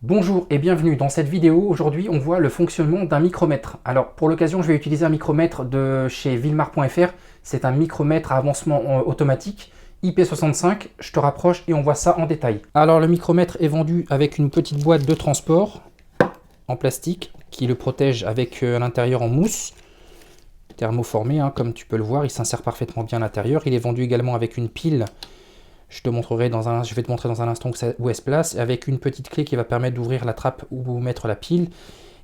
Bonjour et bienvenue dans cette vidéo. Aujourd'hui, on voit le fonctionnement d'un micromètre. Alors, pour l'occasion, je vais utiliser un micromètre de chez Wilmar.fr. C'est un micromètre à avancement automatique IP65. Je te rapproche et on voit ça en détail. Alors, le micromètre est vendu avec une petite boîte de transport en plastique qui le protège avec à l'intérieur en mousse thermoformée, comme tu peux le voir. Il s'insère parfaitement bien à l'intérieur. Il est vendu également avec une pile. Je vais te montrer dans un instant où elle se place, avec une petite clé qui va permettre d'ouvrir la trappe ou mettre la pile.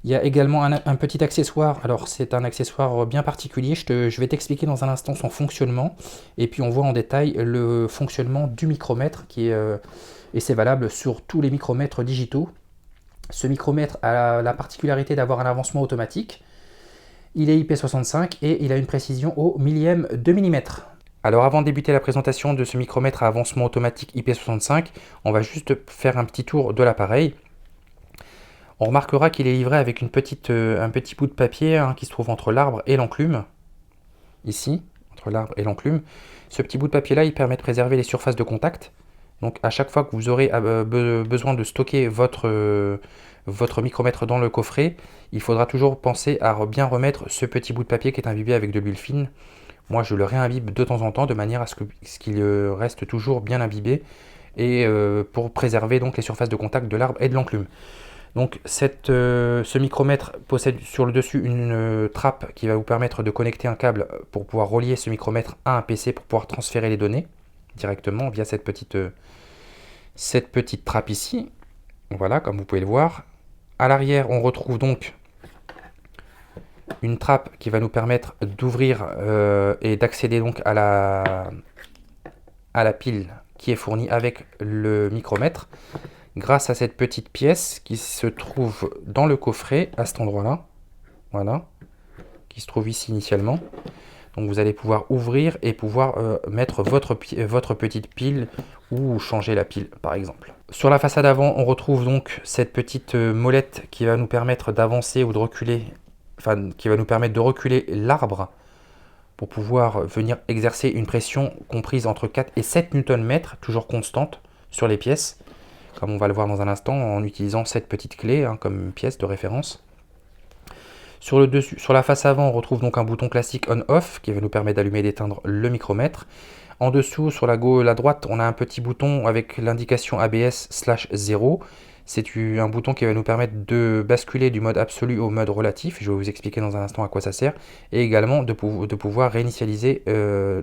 Il y a également un petit accessoire. Alors c'est un accessoire bien particulier. Je vais t'expliquer dans un instant son fonctionnement. Et puis on voit en détail le fonctionnement du micromètre et c'est valable sur tous les micromètres digitaux. Ce micromètre a la particularité d'avoir un avancement automatique. Il est IP65 et il a une précision au millième de millimètre. Alors avant de débuter la présentation de ce micromètre à avancement automatique IP65, on va juste faire un petit tour de l'appareil. On remarquera qu'il est livré avec un petit bout de papier qui se trouve entre l'arbre et l'enclume. Ici, entre l'arbre et l'enclume. Ce petit bout de papier là, il permet de préserver les surfaces de contact. Donc à chaque fois que vous aurez besoin de stocker votre micromètre dans le coffret, il faudra toujours penser à bien remettre ce petit bout de papier qui est imbibé avec de l'huile fine. Moi, je le réimbibe de temps en temps de manière à ce qu'il reste toujours bien imbibé et pour préserver donc les surfaces de contact de l'arbre et de l'enclume. Donc ce micromètre possède sur le dessus une trappe qui va vous permettre de connecter un câble pour pouvoir relier ce micromètre à un PC pour pouvoir transférer les données directement via cette petite trappe ici. Voilà, comme vous pouvez le voir. À l'arrière, on retrouve donc une trappe qui va nous permettre d'ouvrir et d'accéder donc à la pile qui est fournie avec le micromètre grâce à cette petite pièce qui se trouve dans le coffret à cet endroit-là. Voilà, qui se trouve ici initialement. Donc vous allez pouvoir ouvrir et pouvoir mettre votre petite pile ou changer la pile par exemple. Sur la façade avant, on retrouve donc cette petite molette qui va nous permettre d'avancer ou de reculer, qui va nous permettre de reculer l'arbre pour pouvoir venir exercer une pression comprise entre 4 et 7 Nm, toujours constante sur les pièces, comme on va le voir dans un instant en utilisant cette petite clé comme pièce de référence. Sur la face avant, on retrouve donc un bouton classique on-off qui va nous permettre d'allumer et d'éteindre le micromètre. En dessous, sur la droite, on a un petit bouton avec l'indication ABS/0. C'est un bouton qui va nous permettre de basculer du mode absolu au mode relatif. Je vais vous expliquer dans un instant à quoi ça sert. Et également de pouvoir réinitialiser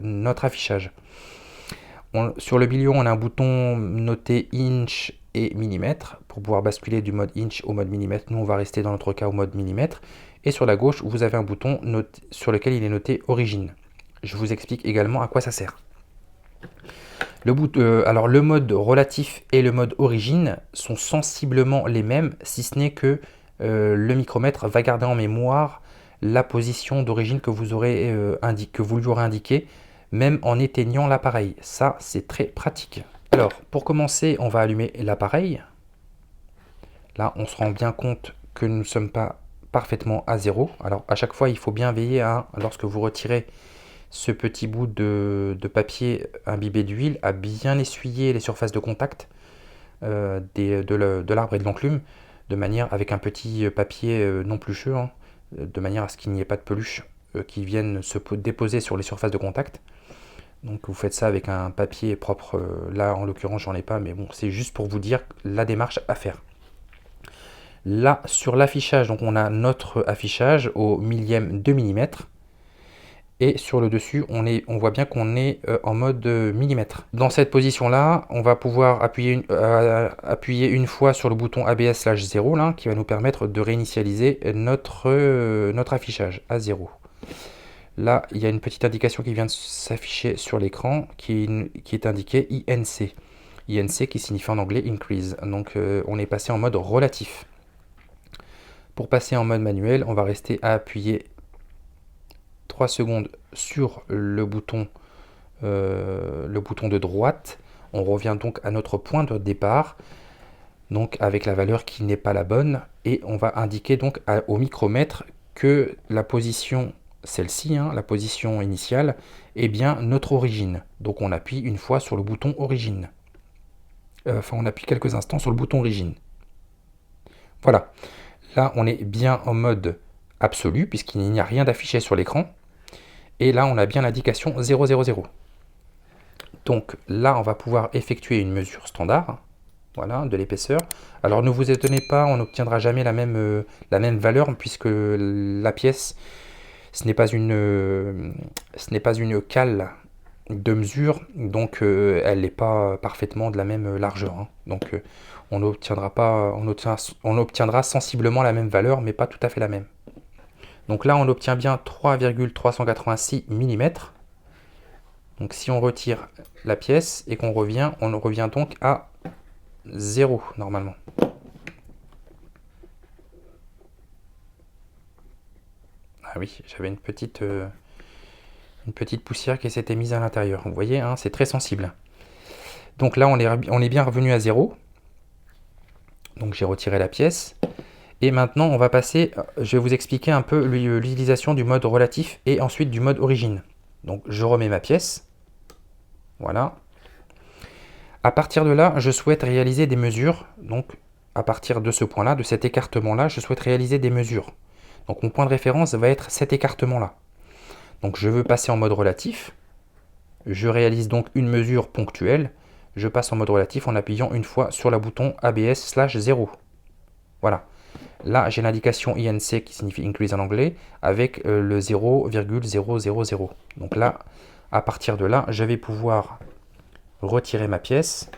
notre affichage. Sur le milieu, on a un bouton noté inch et millimètre pour pouvoir basculer du mode inch au mode millimètre. Nous, on va rester dans notre cas au mode millimètre. Et sur la gauche, vous avez un bouton sur lequel il est noté origine. Je vous explique également à quoi ça sert. Alors le mode relatif et le mode origine sont sensiblement les mêmes, si ce n'est que le micromètre va garder en mémoire la position d'origine que vous lui aurez indiqué, même en éteignant l'appareil. Ça, c'est très pratique. Alors, pour commencer, on va allumer l'appareil. Là, on se rend bien compte que nous ne sommes pas parfaitement à zéro. Alors, à chaque fois, il faut bien veiller lorsque vous retirez ce petit bout de papier imbibé d'huile, à bien essuyer les surfaces de contact de l'arbre et de l'enclume, de manière avec un petit papier non plucheux, de manière à ce qu'il n'y ait pas de peluche qui viennent se déposer sur les surfaces de contact. Donc vous faites ça avec un papier propre. Là, en l'occurrence, j'en ai pas, mais bon, c'est juste pour vous dire la démarche à faire. Là, sur l'affichage, donc on a notre affichage au millième de millimètre. Et sur le dessus, on voit bien qu'on est en mode millimètre. Dans cette position-là, on va pouvoir appuyer une fois sur le bouton ABS/0 là, qui va nous permettre de réinitialiser notre affichage à 0. Là, il y a une petite indication qui vient de s'afficher sur l'écran qui est indiquée INC. INC qui signifie en anglais increase. Donc on est passé en mode relatif. Pour passer en mode manuel, on va rester à appuyer 3 secondes sur le bouton de droite. On revient donc à notre point de départ, donc avec la valeur qui n'est pas la bonne, et on va indiquer donc au micromètre que la position, celle-ci, la position initiale, est bien notre origine. Donc on appuie une fois sur le bouton origine. On appuie quelques instants sur le bouton origine. Voilà, là on est bien en mode absolu puisqu'il n'y a rien d'affiché sur l'écran. Et là on a bien l'indication 0, 0, 0. Donc là on va pouvoir effectuer une mesure standard, voilà, de l'épaisseur. Alors ne vous étonnez pas, on n'obtiendra jamais la même valeur puisque la pièce, ce n'est pas une cale de mesure, donc elle n'est pas parfaitement de la même largeur, hein. Donc on obtiendra sensiblement la même valeur, mais pas tout à fait la même. Donc là, on obtient bien 3,386 mm. Donc si on retire la pièce et qu'on revient, on revient donc à 0 normalement. Ah oui, j'avais une petite poussière qui s'était mise à l'intérieur. Vous voyez, hein, c'est très sensible. Donc là, on est bien revenu à 0. Donc j'ai retiré la pièce. Et maintenant, on va passer, je vais vous expliquer un peu l'utilisation du mode relatif et ensuite du mode origine. Donc je remets ma pièce. Voilà. À partir de là, je souhaite réaliser des mesures. Donc à partir de ce point-là, de cet écartement-là, je souhaite réaliser des mesures. Donc mon point de référence va être cet écartement-là. Donc je veux passer en mode relatif. Je réalise donc une mesure ponctuelle. Je passe en mode relatif en appuyant une fois sur le bouton ABS/0. Voilà. Là, j'ai l'indication INC qui signifie Increase en anglais avec le 0,000. Donc là, à partir de là, je vais pouvoir retirer ma pièce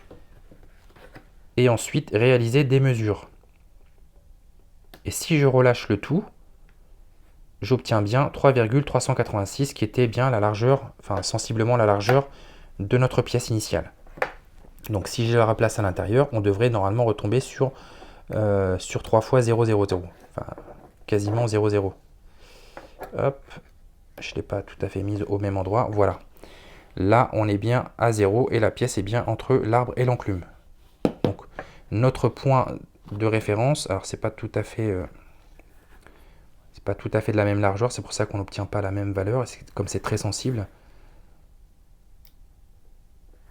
et ensuite réaliser des mesures. Et si je relâche le tout, j'obtiens bien 3,386 qui était bien la largeur, enfin sensiblement la largeur de notre pièce initiale. Donc si je la replace à l'intérieur, on devrait normalement retomber sur 3 fois 0, 0, 0. Enfin, quasiment 0, 0. Hop, je ne l'ai pas tout à fait mise au même endroit. Voilà. Là, on est bien à 0 et la pièce est bien entre l'arbre et l'enclume. Donc, notre point de référence, alors c'est pas tout à fait de la même largeur, c'est pour ça qu'on n'obtient pas la même valeur, et comme c'est très sensible.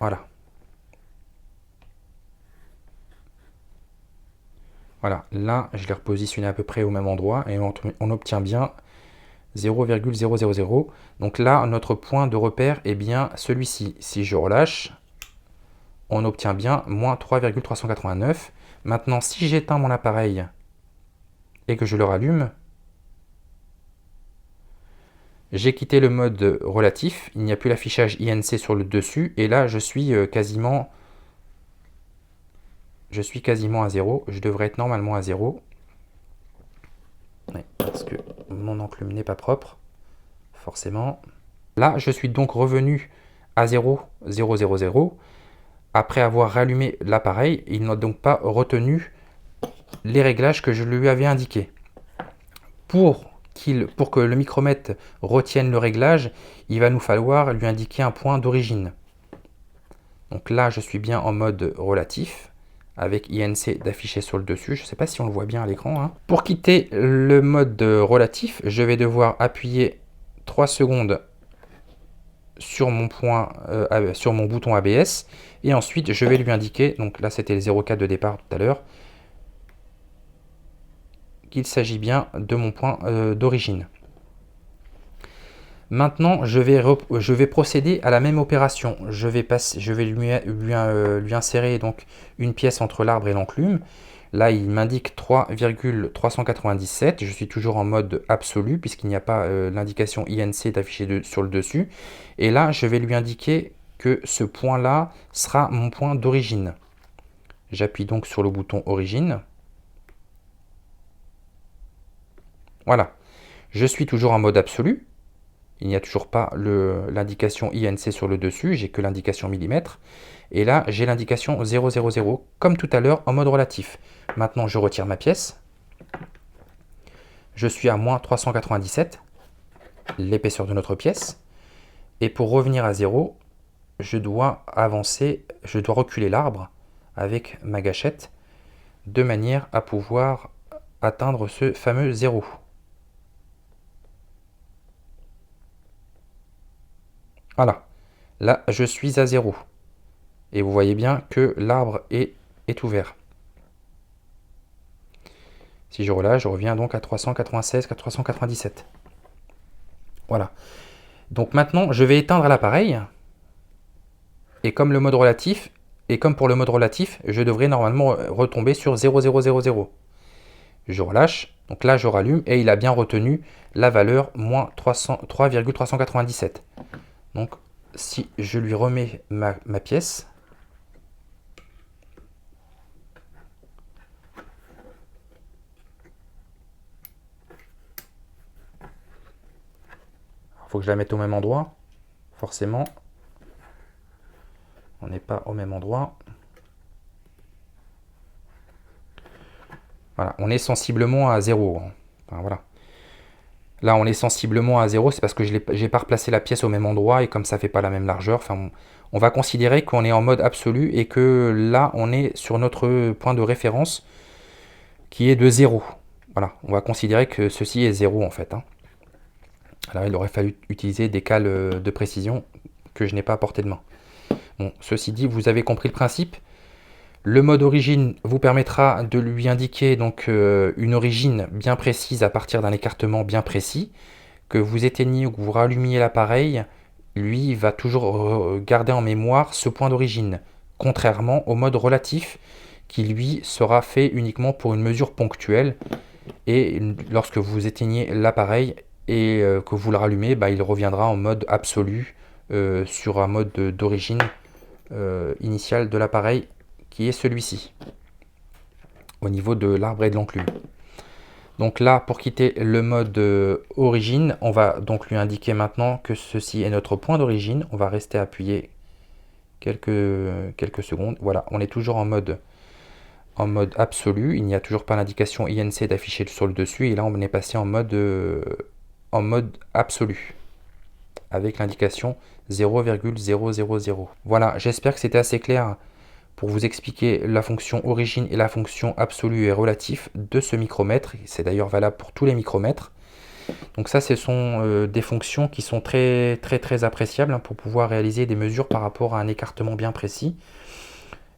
Voilà. Voilà, là, je l'ai repositionné à peu près au même endroit et on obtient bien 0,000. Donc là, notre point de repère est bien celui-ci. Si je relâche, on obtient bien moins 3,389. Maintenant, si j'éteins mon appareil et que je le rallume, j'ai quitté le mode relatif. Il n'y a plus l'affichage INC sur le dessus. Et là, je suis quasiment à 0. Je devrais être normalement à 0. Oui, parce que mon enclume n'est pas propre, forcément. Là, je suis donc revenu à 0, 0, 0, 0. Après avoir rallumé l'appareil, il n'a donc pas retenu les réglages que je lui avais indiqués. Pour que le micromètre retienne le réglage, il va nous falloir lui indiquer un point d'origine. Donc là, je suis bien en mode relatif, avec INC d'afficher sur le dessus. Je ne sais pas si on le voit bien à l'écran, hein. Pour quitter le mode relatif, je vais devoir appuyer 3 secondes sur mon bouton ABS, et ensuite je vais lui indiquer, donc là c'était le 0,4 de départ tout à l'heure, qu'il s'agit bien de mon point d'origine. Maintenant, je vais procéder à la même opération. Je vais lui insérer donc une pièce entre l'arbre et l'enclume. Là, il m'indique 3,397. Je suis toujours en mode absolu puisqu'il n'y a pas l'indication INC d'afficher sur le dessus. Et là, je vais lui indiquer que ce point-là sera mon point d'origine. J'appuie donc sur le bouton origine. Voilà. Je suis toujours en mode absolu. Il n'y a toujours pas l'indication INC sur le dessus, j'ai que l'indication millimètre. Et là, j'ai l'indication 000, comme tout à l'heure en mode relatif. Maintenant, je retire ma pièce. Je suis à moins 397, l'épaisseur de notre pièce. Et pour revenir à 0, je dois reculer l'arbre avec ma gâchette, de manière à pouvoir atteindre ce fameux 0. Voilà, là je suis à 0. Et vous voyez bien que l'arbre est ouvert. Si je relâche, je reviens donc à 396, 397. Voilà. Donc maintenant, je vais éteindre l'appareil. Et comme le mode relatif, pour le mode relatif, je devrais normalement retomber sur 0,000. Je relâche, donc là je rallume et il a bien retenu la valeur moins 3,397. Donc si je lui remets ma pièce, il faut que je la mette au même endroit, forcément, on n'est pas au même endroit. Voilà, on est sensiblement à 0. Enfin, voilà. Là, on est sensiblement à 0, c'est parce que je n'ai pas replacé la pièce au même endroit et comme ça ne fait pas la même largeur. Enfin, on va considérer qu'on est en mode absolu et que là, on est sur notre point de référence qui est de 0. Voilà, on va considérer que ceci est 0 en fait. Alors, il aurait fallu utiliser des cales de précision que je n'ai pas à portée de main. Bon, ceci dit, vous avez compris le principe. Le mode origine vous permettra de lui indiquer donc une origine bien précise à partir d'un écartement bien précis. Que vous éteigniez ou que vous rallumiez l'appareil, lui va toujours garder en mémoire ce point d'origine, contrairement au mode relatif qui lui sera fait uniquement pour une mesure ponctuelle. Et lorsque vous éteignez l'appareil et que vous le rallumez, il reviendra en mode absolu sur un mode d'origine initiale de l'appareil qui est celui-ci, au niveau de l'arbre et de l'enclume. Donc là, pour quitter le mode origine, on va donc lui indiquer maintenant que ceci est notre point d'origine. On va rester appuyé quelques secondes. Voilà, on est toujours en mode absolu. Il n'y a toujours pas l'indication INC d'afficher sur le dessus. Et là, on est passé en mode absolu, avec l'indication 0,000. Voilà, j'espère que c'était assez clair pour vous expliquer la fonction origine et la fonction absolue et relatif de ce micromètre. C'est d'ailleurs valable pour tous les micromètres. Donc ça, ce sont des fonctions qui sont très appréciables pour pouvoir réaliser des mesures par rapport à un écartement bien précis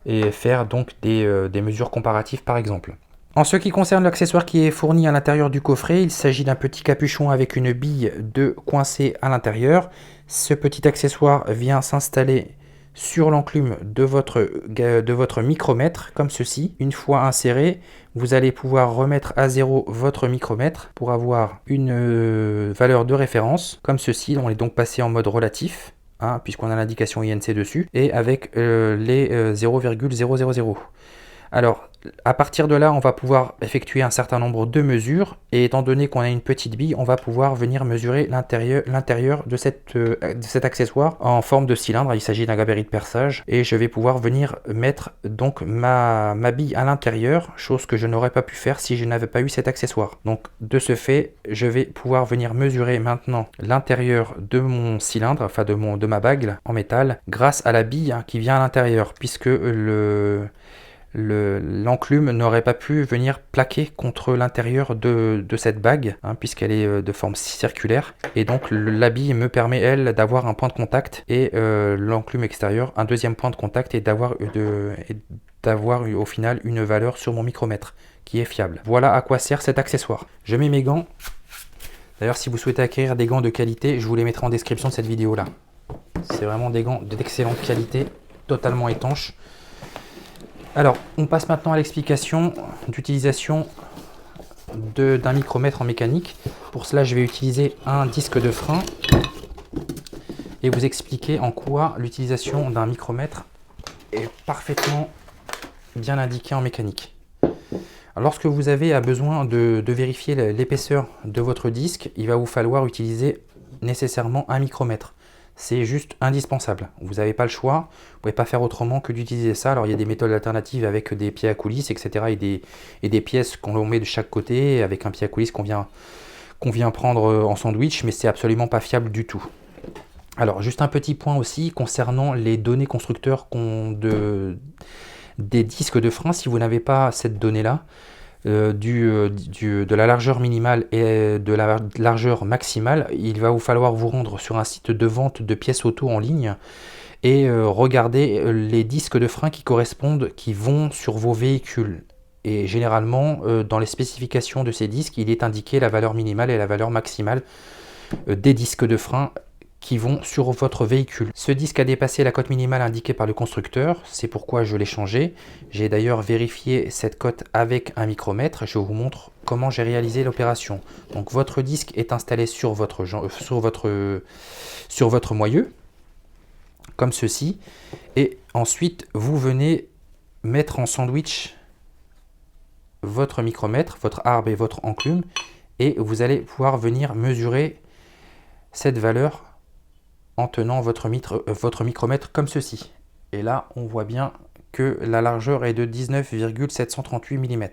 et faire donc des mesures comparatives par exemple. En ce qui concerne l'accessoire qui est fourni à l'intérieur du coffret, il s'agit d'un petit capuchon avec une bille de coincée à l'intérieur. Ce petit accessoire vient s'installer sur l'enclume de votre micromètre, comme ceci. Une fois inséré, vous allez pouvoir remettre à 0 votre micromètre pour avoir une valeur de référence, comme ceci. On est donc passé en mode relatif, puisqu'on a l'indication INC dessus, et avec les 0,000. Alors, à partir de là, on va pouvoir effectuer un certain nombre de mesures, et étant donné qu'on a une petite bille, on va pouvoir venir mesurer l'intérieur de cet accessoire en forme de cylindre. Il s'agit d'un gabarit de perçage, et je vais pouvoir venir mettre donc ma bille à l'intérieur, chose que je n'aurais pas pu faire si je n'avais pas eu cet accessoire. Donc, de ce fait, je vais pouvoir venir mesurer maintenant l'intérieur de mon cylindre, enfin de ma bague en métal, grâce à la bille qui vient à l'intérieur, puisque l'enclume n'aurait pas pu venir plaquer contre l'intérieur de cette bague, puisqu'elle est de forme circulaire. Et donc la bille me permet, elle, d'avoir un point de contact et l'enclume extérieure un deuxième point de contact et d'avoir au final une valeur sur mon micromètre qui est fiable. Voilà à quoi sert cet accessoire. Je mets mes gants. D'ailleurs, si vous souhaitez acquérir des gants de qualité, je vous les mettrai en description de cette vidéo là. C'est vraiment des gants d'excellente qualité, totalement étanches. Alors, on passe maintenant à l'explication d'utilisation d'un micromètre en mécanique. Pour cela, je vais utiliser un disque de frein et vous expliquer en quoi l'utilisation d'un micromètre est parfaitement bien indiquée en mécanique. Alors, lorsque vous avez besoin de vérifier l'épaisseur de votre disque, il va vous falloir utiliser nécessairement un micromètre. C'est juste indispensable. Vous n'avez pas le choix. Vous ne pouvez pas faire autrement que d'utiliser ça. Alors, il y a des méthodes alternatives avec des pieds à coulisses, etc. Et des pièces qu'on met de chaque côté avec un pied à coulisses qu'on vient prendre en sandwich, mais c'est absolument pas fiable du tout. Alors, juste un petit point aussi concernant les données constructeurs des disques de frein. Si vous n'avez pas cette donnée-là, de la largeur minimale et de la largeur maximale, il va vous falloir vous rendre sur un site de vente de pièces auto en ligne et regarder les disques de frein qui vont sur vos véhicules. Et généralement, dans les spécifications de ces disques, il est indiqué la valeur minimale et la valeur maximale des disques de frein qui vont sur votre véhicule. Ce disque a dépassé la cote minimale indiquée par le constructeur, c'est pourquoi je l'ai changé. J'ai d'ailleurs vérifié cette cote avec un micromètre. Je vous montre comment j'ai réalisé l'opération. Donc votre disque est installé sur votre moyeu, comme ceci, et ensuite vous venez mettre en sandwich votre micromètre, votre arbre et votre enclume, et vous allez pouvoir venir mesurer cette valeur en tenant votre micromètre comme ceci. Et là, on voit bien que la largeur est de 19,738 mm.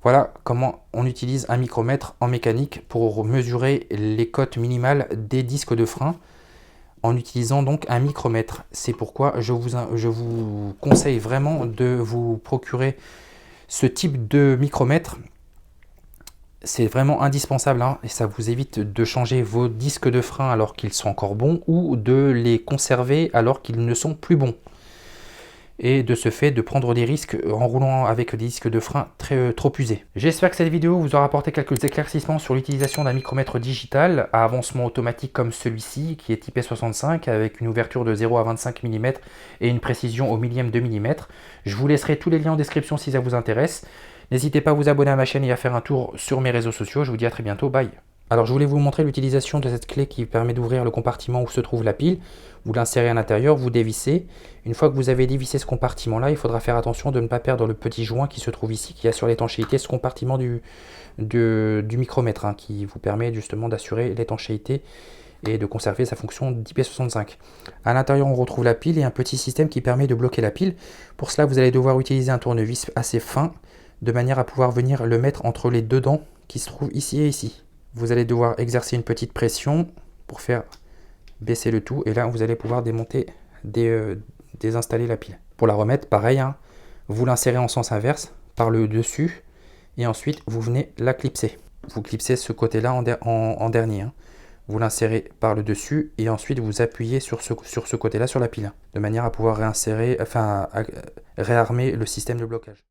Voilà comment on utilise un micromètre en mécanique pour mesurer les cotes minimales des disques de frein en utilisant donc un micromètre. C'est pourquoi je vous conseille vraiment de vous procurer ce type de micromètre. C'est vraiment indispensable, hein, et ça vous évite de changer vos disques de frein alors qu'ils sont encore bons ou de les conserver alors qu'ils ne sont plus bons. Et de ce fait, de prendre des risques en roulant avec des disques de frein trop usés. J'espère que cette vidéo vous aura apporté quelques éclaircissements sur l'utilisation d'un micromètre digital à avancement automatique comme celui-ci, qui est IP65 avec une ouverture de 0 à 25 mm et une précision au millième de millimètre. Je vous laisserai tous les liens en description si ça vous intéresse. N'hésitez pas à vous abonner à ma chaîne et à faire un tour sur mes réseaux sociaux. Je vous dis à très bientôt, bye. Alors je voulais vous montrer l'utilisation de cette clé qui permet d'ouvrir le compartiment où se trouve la pile. Vous l'insérez à l'intérieur, vous dévissez. Une fois que vous avez dévissé ce compartiment là, il faudra faire attention de ne pas perdre le petit joint qui se trouve ici, qui a sur l'étanchéité ce compartiment du micromètre, hein, qui vous permet justement d'assurer l'étanchéité et de conserver sa fonction d'IP65. À l'intérieur on retrouve la pile et un petit système qui permet de bloquer la pile. Pour cela vous allez devoir utiliser un tournevis assez fin, de manière à pouvoir venir le mettre entre les deux dents qui se trouvent ici et ici. Vous allez devoir exercer une petite pression pour faire baisser le tout. Et là, vous allez pouvoir démonter, désinstaller la pile. Pour la remettre, pareil, hein, vous l'insérez en sens inverse par le dessus. Et ensuite, vous venez la clipser. Vous clipsez ce côté-là en dernier. Hein. Vous l'insérez par le dessus et ensuite vous appuyez sur ce côté-là sur la pile. De manière à pouvoir réarmer le système de blocage.